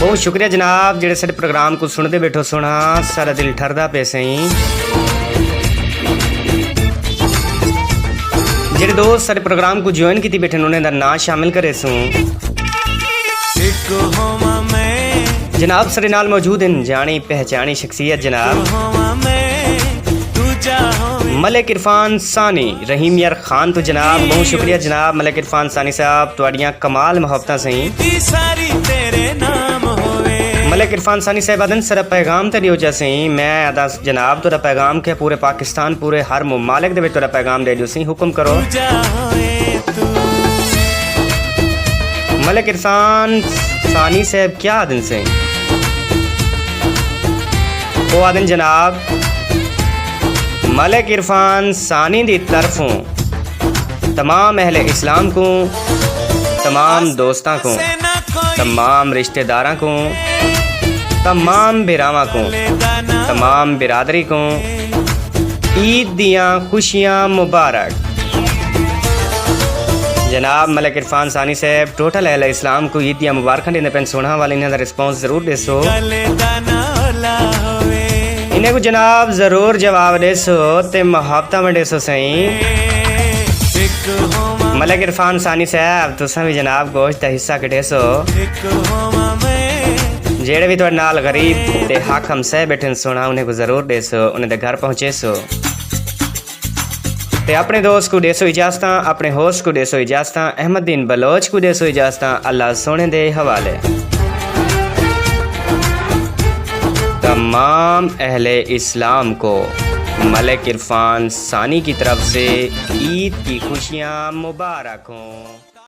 बहुत शुक्रिया जनाब जेड़े साडे प्रोग्राम को सुनते बैठो सुना सारा दिल ठरदा पे सही। जेड़े दोस्त सारे प्रोग्राम को ज्वाइन की बैठे उन्हें दा नाम शामिल करे सूं। जनाब सारे नाल मौजूद हैं जानी पहचानी शख्सियत जनाब मलिक इरफान सानी रहीम यार खान। तो जनाब बहुत शुक्रिया जनाब मलिक इरफान सानी साहब तुहाड़ियां कमाल मुहब्बतां सही। मलिक इरफान सानी साहब आदन सर पैगाम ते दियो जैसे मैं अदा जनाब तोरा पैगाम के पूरे पाकिस्तान पूरे हर मुमालिक दे विच तोरा पैगाम दे दियो सी। हुक्म करो। मलिक इरफान सानी साहब क्या आदन से वो आदन जनाब मलिक इरफान सानी दी तरफों तमाम अहले इस्लाम को, तमाम दोस्तां को, तमाम रिश्तेदारां को, तमाम बिरावां को, तमाम बिरादरी को ईद दियां खुशियां मुबारक। जनाब मलिक इरफान सानी साहब टोटल अहले इस्लाम को ईद दियां मुबारकां देने पेन सुना वाले इन्हां दा रिस्पॉन्स जरूर देसो। इन्हें को जनाब जरूर जवाब देसो ते मुहब्बतां में देसो सही। मलिक इरफान सानी साहब तुसां भी जनाब गोश्त दा हिस्सा कटेसो। जेड़े भी तुहाडे नाल गरीब ते हक हम सह बैठे सुना उन्हें को जरूर देसो उन्हें दे घर पहुंचेसो। ते अपने दोस्त को देसो इजाजतां, अपने होस्ट को देसो इजाजतां, अहमदीन बलोच को देसो इजाजतां। अल्लाह सोने दे हवाले। तमाम अहले इस्लाम को मलिक इरफान सानी की तरफ से ईद की खुशियाँ मुबारक हों।